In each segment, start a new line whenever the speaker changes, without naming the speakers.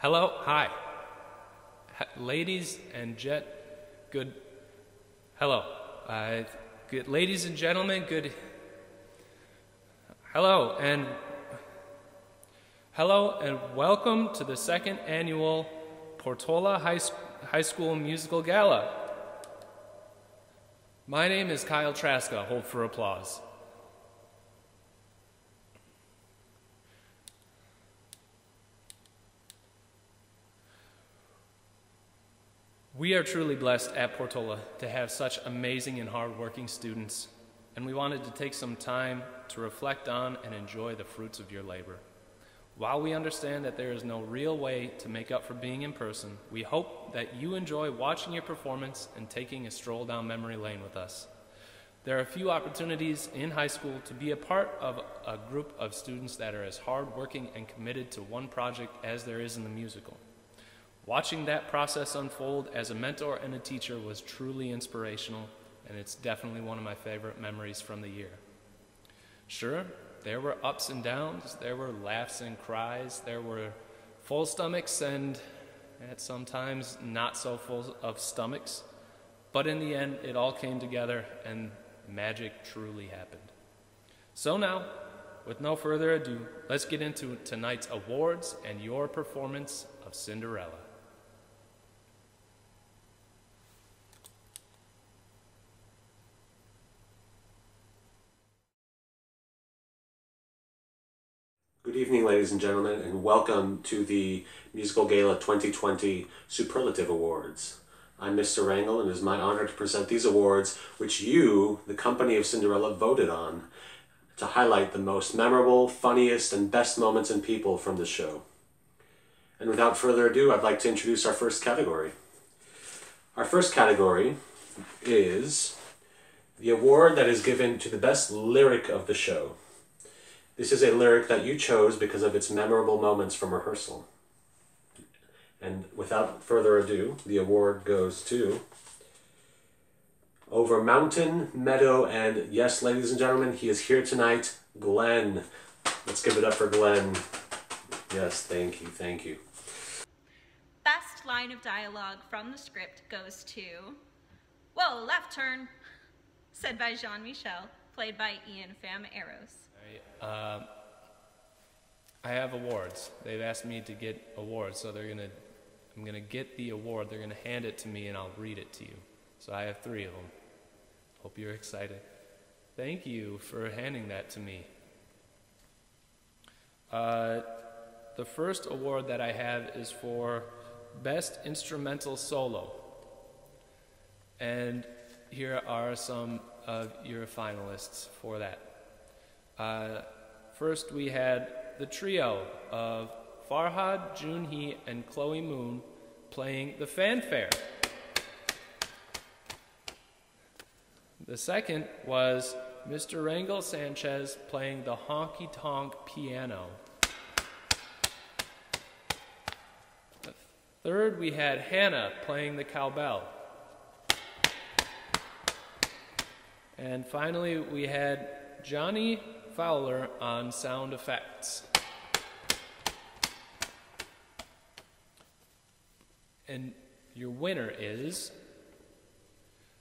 Hello, hi. Ladies and good, hello. Good, ladies and gentlemen, hello and welcome to the second annual Portola High School Musical Gala. My name is Kyle Traska. Hold for applause. We are truly blessed at Portola to have such amazing and hardworking students, and we wanted to take some time to reflect on and enjoy the fruits of your labor. While we understand that there is no real way to make up for being in person, we hope that you enjoy watching your performance and taking a stroll down memory lane with us. There are a few opportunities in high school to be a part of a group of students that are as hardworking and committed to one project as there is in the musical. Watching that process unfold as a mentor and a teacher was truly inspirational, and it's definitely one of my favorite memories from the year. Sure, there were ups and downs, there were laughs and cries, there were full stomachs and at sometimes not so full of stomachs, but in the end it all came together and magic truly happened. So now, with no further ado, let's get into tonight's awards and your performance of Cinderella.
Good evening, ladies and gentlemen, and welcome to the Musical Gala 2020 Superlative Awards. I'm Mr. Rangel, and it is my honor to present these awards, which you, the company of Cinderella, voted on to highlight the most memorable, funniest, and best moments and people from the show. And without further ado, I'd like to introduce our first category. Our first category is the award that is given to the best lyric of the show. This is a lyric that you chose because of its memorable moments from rehearsal. And without further ado, the award goes to Over Mountain, Meadow, and yes, ladies and gentlemen, he is here tonight, Glenn. Let's give it up for Glenn. Yes, thank you, thank you.
Best line of dialogue from the script goes to, "Whoa, left turn," said by Jean-Michel, played by Ian Pham Eros.
I have awards. They've asked me to get awards, so I'm gonna get the award. They're gonna hand it to me, and I'll read it to you. So I have 3 of them. Hope you're excited. Thank you for handing that to me. The first award that I have is for Best Instrumental Solo, and here are some of your finalists for that. First, we had the trio of Farhad, Junhee, and Chloe Moon playing the fanfare. The second was Mr. Rangel Sanchez playing the honky-tonk piano. The third, we had Hannah playing the cowbell. And finally, we had Johnny Fowler on sound effects. And your winner is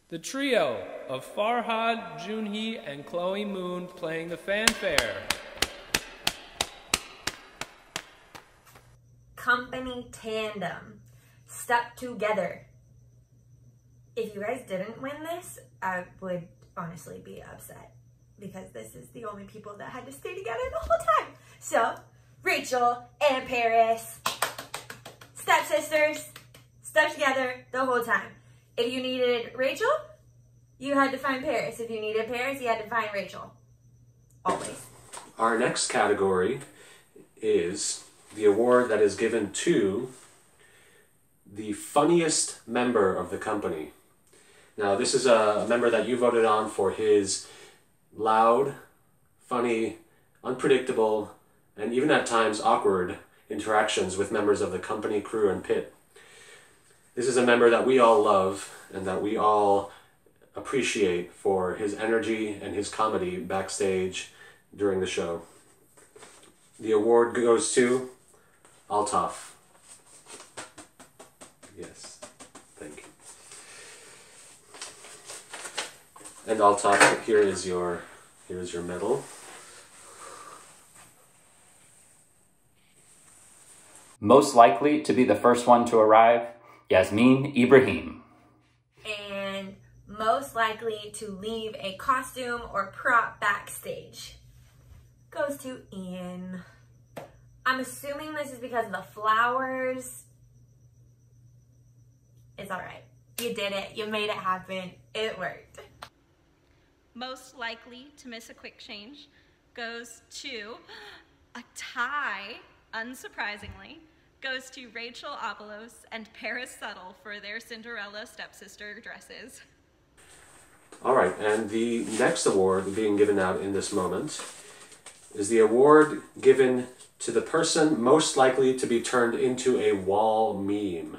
the trio of Farhad, Junhee, and Chloe Moon playing the fanfare.
Company tandem, stuck together. If you guys didn't win this, I would honestly be upset, because this is the only people that had to stay together the whole time. So, Rachel and Paris, stepsisters, stuck together the whole time. If you needed Rachel, you had to find Paris. If you needed Paris, you had to find Rachel. Always.
Our next category is the award that is given to the funniest member of the company. Now, this is a member that you voted on for his loud, funny, unpredictable, and even at times awkward interactions with members of the company, crew, and pit. This is a member that we all love and that we all appreciate for his energy and his comedy backstage during the show. The award goes to Altaf. Yes, thank you. And I'll talk, here is your medal.
Most likely to be the first one to arrive, Yasmin Ibrahim.
And most likely to leave a costume or prop backstage goes to Ian. I'm assuming this is because of the flowers. It's all right. You did it. You made it happen. It worked.
Most likely to miss a quick change goes to a tie, unsurprisingly, goes to Rachel Obolos and Paris Settle for their Cinderella stepsister dresses.
All right, and the next award being given out in this moment is the award given to the person most likely to be turned into a wall meme.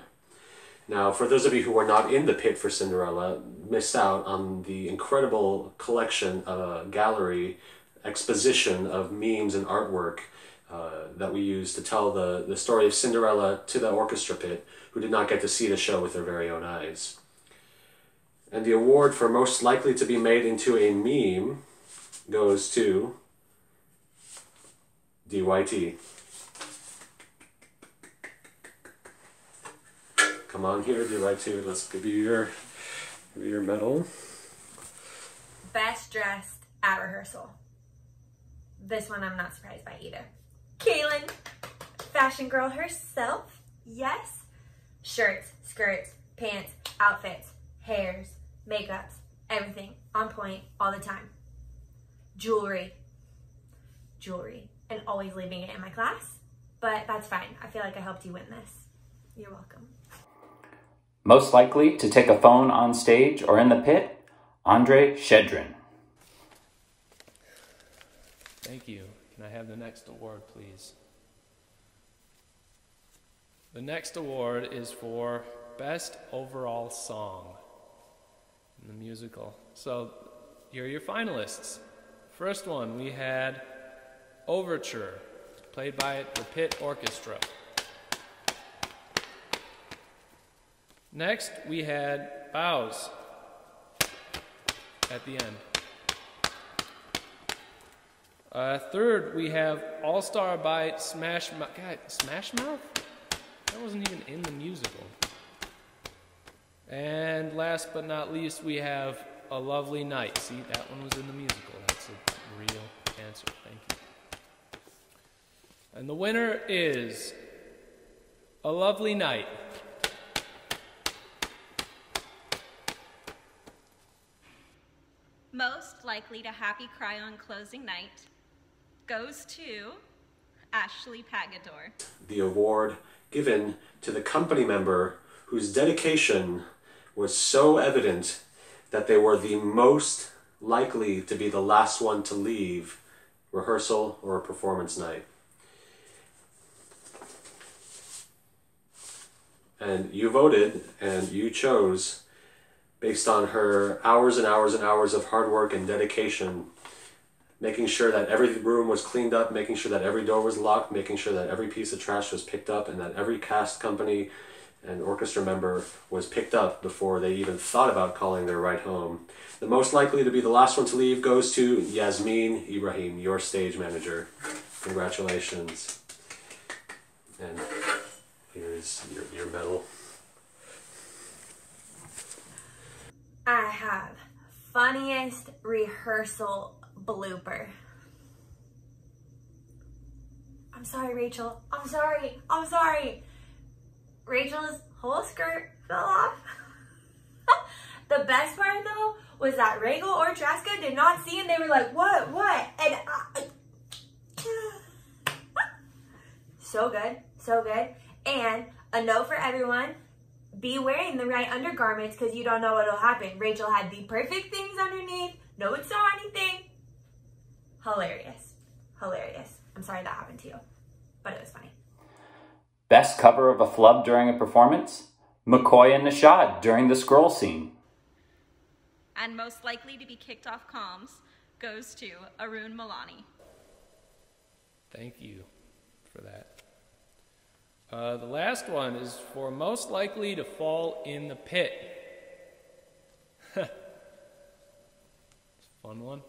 Now, for those of you who were not in the pit for Cinderella, missed out on the incredible collection, gallery, exposition of memes and artwork that we used to tell the story of Cinderella to the orchestra pit, who did not get to see the show with their very own eyes. And the award for most likely to be made into a meme goes to DYT. Come on here, DYT. Let's give you your medal.
Best dressed at rehearsal. This one I'm not surprised by either. Kaylin, fashion girl herself. Yes. Shirts, skirts, pants, outfits, hairs, makeups, everything on point all the time. Jewelry, and always leaving it in my class, but that's fine. I feel like I helped you win this. You're welcome.
Most likely to take a phone on stage or in the pit, Andre Shedrin.
Thank you. Can I have the next award, please? The next award is for Best Overall Song in the musical. So, here are your finalists. First one, we had Overture, played by the Pit Orchestra. Next, we had Bows at the end. Third, we have All-Star by Smash Mouth. God, Smash Mouth? That wasn't even in the musical. And last but not least, we have A Lovely Night. See, that one was in the musical. That's a real answer. Thank you. And the winner is A Lovely Night.
Most likely to happy cry on closing night goes to Ashley Pagador.
The award given to the company member whose dedication was so evident that they were the most likely to be the last one to leave rehearsal or a performance night. And you voted and you chose based on her hours and hours and hours of hard work and dedication, making sure that every room was cleaned up, making sure that every door was locked, making sure that every piece of trash was picked up, and that every cast, company, and orchestra member was picked up before they even thought about calling their ride home. The most likely to be the last one to leave goes to Yasmin Ibrahim, your stage manager. Congratulations. And here's your medal.
I have funniest rehearsal blooper. I'm sorry, Rachel. I'm sorry. Rachel's whole skirt fell off. The best part though was that Regal or Traska did not see and they were like, what? And so good. And a note for everyone, be wearing the right undergarments because you don't know what'll happen. Rachel had the perfect things underneath. No one saw anything. Hilarious. I'm sorry that happened to you, but it was funny.
Best cover of a flub during a performance, McCoy and Nishad during the scroll scene.
And most likely to be kicked off comms goes to Arun Malani.
Thank you for that. The last one is for most likely to fall in the pit. It's a fun one.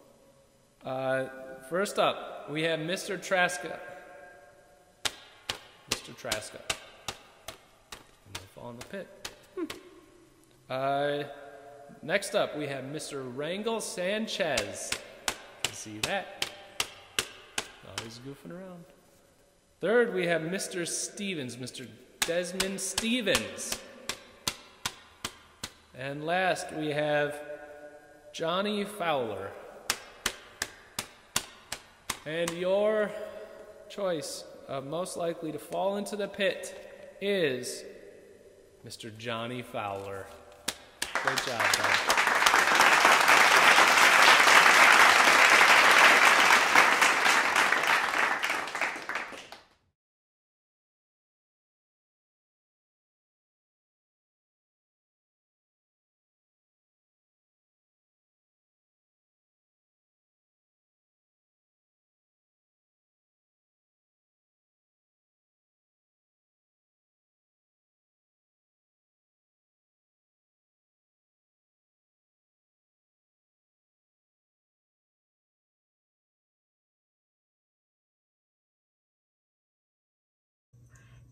First up, we have Mr. Traska. Mr. Traska. And they fall in the pit. Next up, we have Mr. Rangel Sanchez. You can see that. Always goofing around. Third, we have Mr. Stevens, Mr. Desmond Stevens. And last, we have Johnny Fowler. And your choice of most likely to fall into the pit is Mr. Johnny Fowler. Great job, Bob.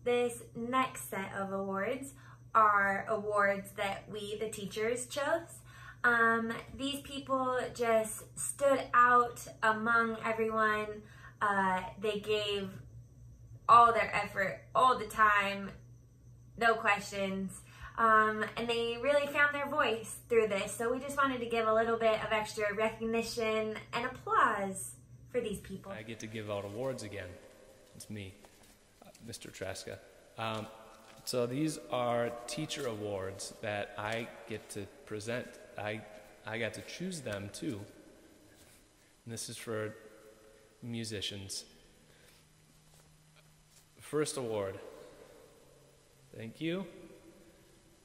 This next set of awards are awards that we, the teachers, chose. These people just stood out among everyone. They gave all their effort, all the time, no questions. And they really found their voice through this. So we just wanted to give a little bit of extra recognition and applause for these people.
I get to give out awards again. It's me, Mr. Traska. So these are teacher awards that I get to present. I got to choose them too. And this is for musicians. First award. Thank you.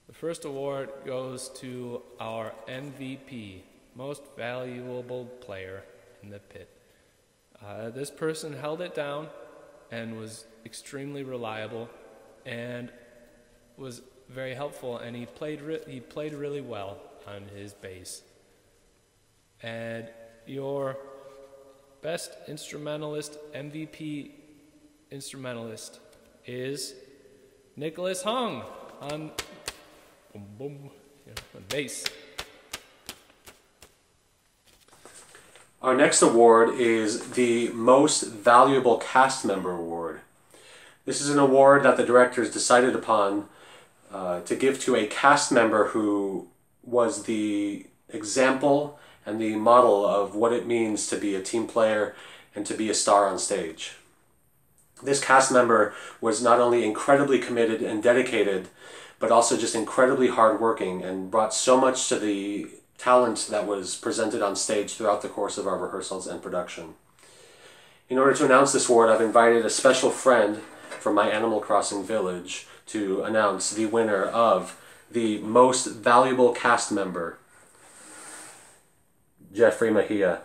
The first award goes to our MVP, Most Valuable Player in the Pit. This person held it down and was extremely reliable and was very helpful, and he played really well on his bass. And your best instrumentalist, MVP instrumentalist, is Nicholas Hung on boom boom, on bass.
Our next award is the Most Valuable Cast Member Award. This is an award that the directors decided upon to give to a cast member who was the example and the model of what it means to be a team player and to be a star on stage. This cast member was not only incredibly committed and dedicated, but also just incredibly hardworking and brought so much to the talent that was presented on stage throughout the course of our rehearsals and production. In order to announce this award, I've invited a special friend from my Animal Crossing village to announce the winner of the Most Valuable Cast Member, Jeffrey Mejia.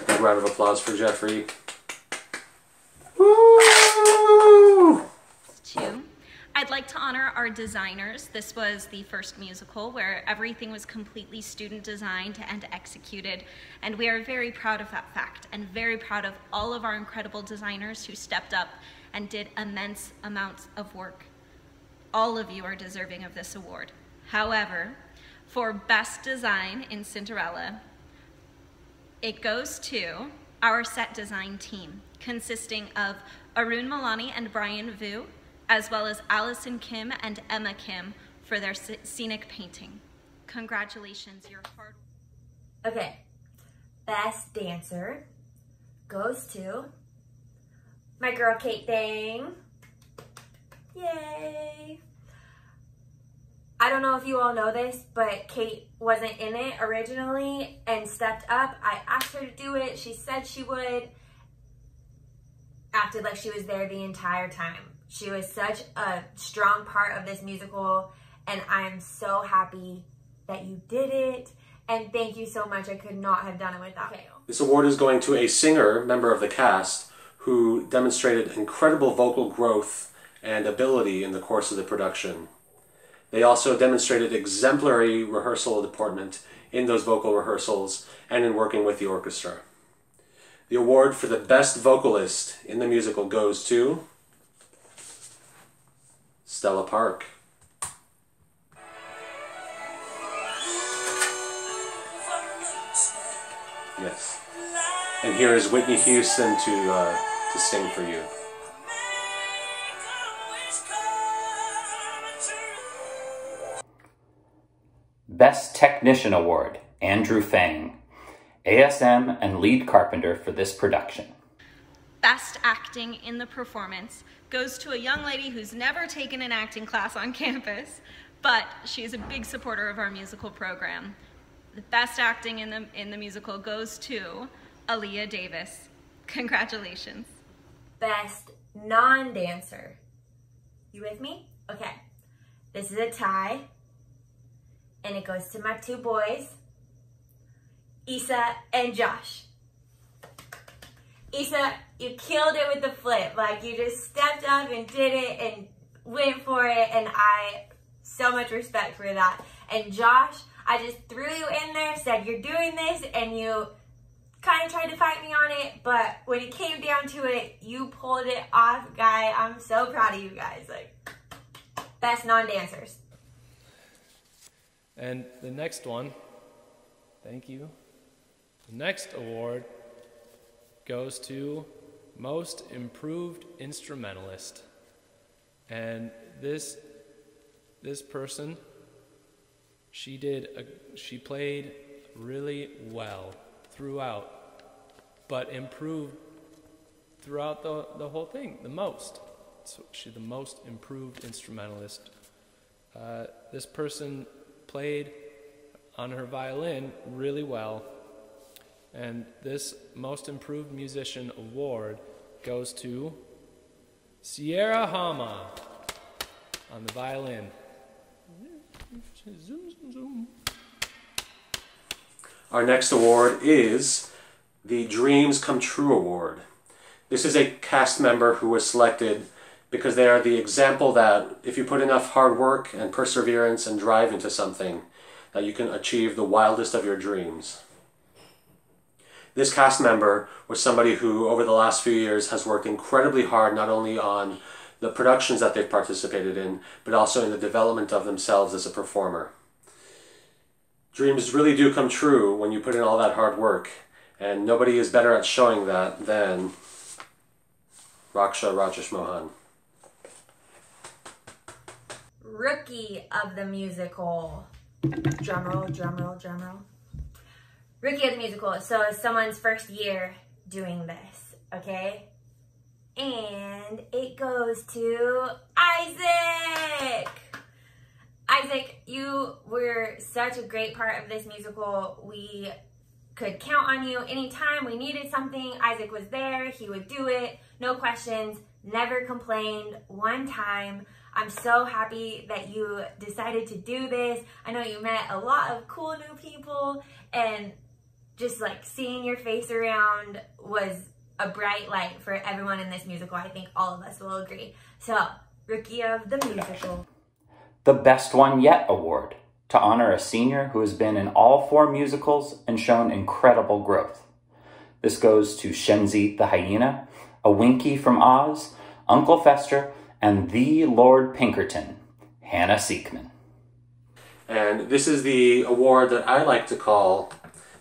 Big round of applause for Jeffrey. Woo!
Two. I'd like to honor our designers. This was the first musical where everything was completely student designed and executed, and we are very proud of that fact and very proud of all of our incredible designers who stepped up and did immense amounts of work. All of you are deserving of this award. However, for Best Design in Cinderella, it goes to our set design team, consisting of Arun Malani and Brian Vu, as well as Allison Kim and Emma Kim for their scenic painting. Congratulations, your hard work.
Okay, Best Dancer goes to my girl Kate Dang. Yay! I don't know if you all know this, but Kate wasn't in it originally and stepped up. I asked her to do it. She said she would. Acted like she was there the entire time. She was such a strong part of this musical, and I'm so happy that you did it. And thank you so much. I could not have done it without you.
This award is going to a singer, member of the cast, who demonstrated incredible vocal growth and ability in the course of the production. They also demonstrated exemplary rehearsal deportment in those vocal rehearsals and in working with the orchestra. The award for the best vocalist in the musical goes to Stella Park. Yes. And here is Whitney Houston to sing for you.
Best Technician Award, Andrew Fang, ASM and lead carpenter for this production.
Best acting in the performance goes to a young lady who's never taken an acting class on campus, but she is a big supporter of our musical program. The best acting in the musical goes to Aaliyah Davis. Congratulations.
Best non-dancer. You with me? Okay. This is a tie, and it goes to my two boys, Issa and Josh. Issa, you killed it with the flip. Like, you just stepped up and did it and went for it, and I so much respect for that. And Josh, I just threw you in there, said you're doing this, and you kind of tried to fight me on it, but when it came down to it, you pulled it off, guy. I'm so proud of you guys. Like, best non-dancers.
And the next one, thank you. The next award goes to Most Improved Instrumentalist. And this person, she played really well throughout, but improved throughout the whole thing, the most. So she's the most improved instrumentalist. This person played on her violin really well, and this Most Improved Musician Award goes to Sierra Hama on the violin.
Our next award is the Dreams Come True Award. This is a cast member who was selected because they are the example that if you put enough hard work and perseverance and drive into something, that you can achieve the wildest of your dreams. This cast member was somebody who, over the last few years, has worked incredibly hard not only on the productions that they've participated in, but also in the development of themselves as a performer. Dreams really do come true when you put in all that hard work, and nobody is better at showing that than Raksha Rajesh Mohan.
Rookie of the musical. Drumroll, drumroll, drumroll. Rookie of the musical. So it's someone's first year doing this, okay? And it goes to Isaac! Isaac, you were such a great part of this musical. We could count on you anytime we needed something. Isaac was there, he would do it, no questions, never complained one time. I'm so happy that you decided to do this. I know you met a lot of cool new people, and just like seeing your face around was a bright light for everyone in this musical. I think all of us will agree. So, Rookie of the Musical.
The Best One Yet Award, to honor a senior who has been in all 4 musicals and shown incredible growth. This goes to Shenzi the Hyena, A Winky from Oz, Uncle Fester, and the Lord Pinkerton, Hannah Seekman.
And this is the award that I like to call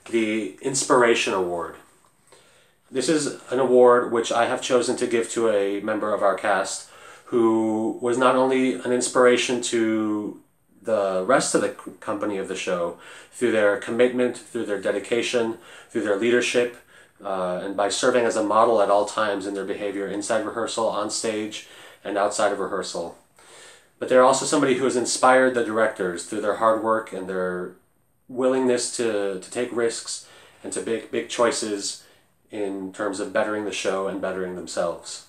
the Inspiration Award. This is an award which I have chosen to give to a member of our cast who was not only an inspiration to the rest of the company of the show through their commitment, through their dedication, through their leadership, and by serving as a model at all times in their behavior inside rehearsal, on stage, and outside of rehearsal. But they're also somebody who has inspired the directors through their hard work and their willingness to take risks and to make big choices in terms of bettering the show and bettering themselves.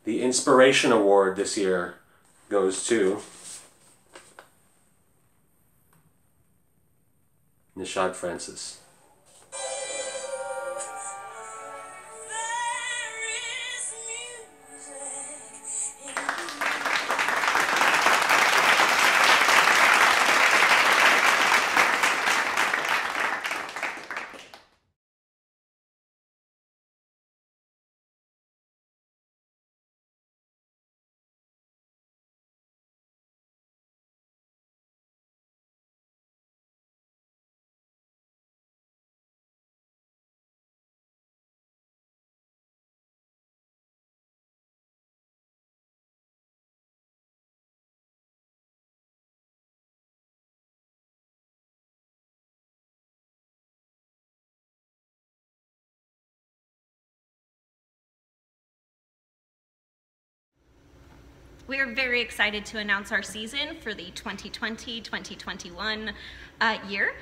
The Inspiration Award this year goes to Nishad Francis.
We are very excited to announce our season for the 2020-2021 year.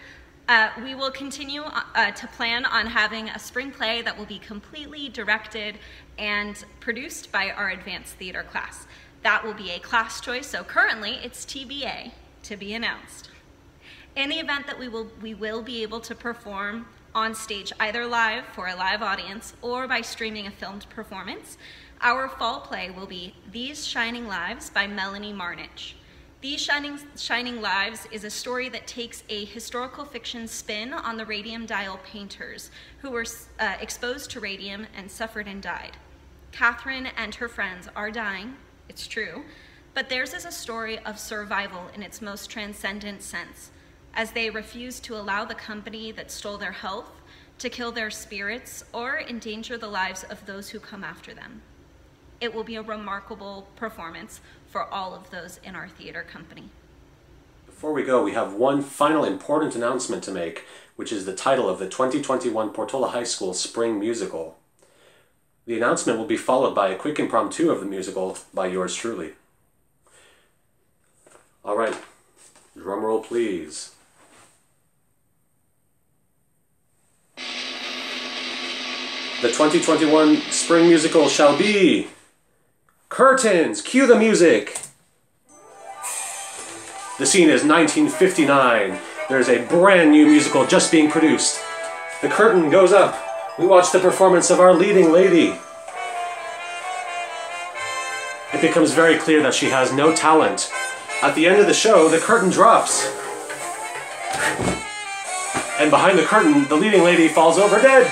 We will continue to plan on having a spring play that will be completely directed and produced by our advanced theater class. That will be a class choice, so currently it's TBA, to be announced. In the event that we will be able to perform on stage either live for a live audience or by streaming a filmed performance, our fall play will be These Shining Lives by Melanie Marnich. These Shining Lives is a story that takes a historical fiction spin on the radium dial painters who were exposed to radium and suffered and died. Catherine and her friends are dying, it's true, but theirs is a story of survival in its most transcendent sense, as they refuse to allow the company that stole their health to kill their spirits or endanger the lives of those who come after them. It will be a remarkable performance for all of those in our theater company.
Before we go, we have one final important announcement to make, which is the title of the 2021 Portola High School Spring Musical. The announcement will be followed by a quick impromptu of the musical by yours truly. All right, drum roll please. The 2021 Spring Musical shall be Curtains. Cue the music. The scene is 1959. There's a brand new musical just being produced. The curtain goes up. We watch the performance of our leading lady. It becomes very clear that she has no talent. At the end of the show, the curtain drops. And behind the curtain, the leading lady falls over dead.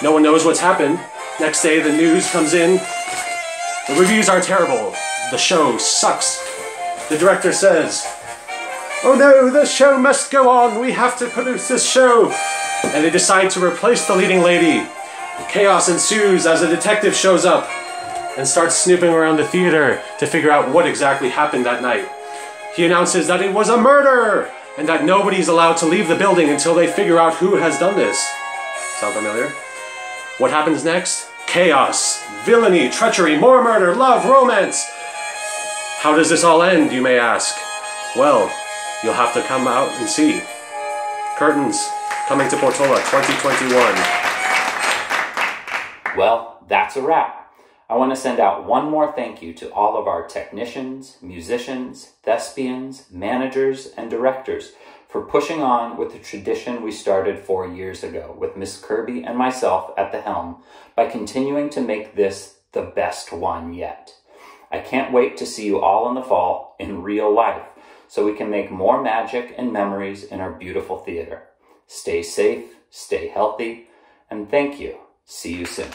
No one knows what's happened. Next day, the news comes in. The reviews are terrible. The show sucks. The director says, "Oh no, the show must go on. We have to produce this show." And they decide to replace the leading lady. Chaos ensues as a detective shows up and starts snooping around the theater to figure out what exactly happened that night. He announces that it was a murder and that nobody's allowed to leave the building until they figure out who has done this. Sound familiar? What happens next? Chaos, villainy, treachery, more murder, love, romance. How does this all end, you may ask? Well, you'll have to come out and see. Curtains, coming to Portola 2021.
Well, that's a wrap. I want to send out one more thank you to all of our technicians, musicians, thespians, managers, and directors for pushing on with the tradition we started 4 years ago with Miss Kirby and myself at the helm by continuing to make this the best one yet. I can't wait to see you all in the fall in real life so we can make more magic and memories in our beautiful theater. Stay safe, stay healthy, and thank you. See you soon.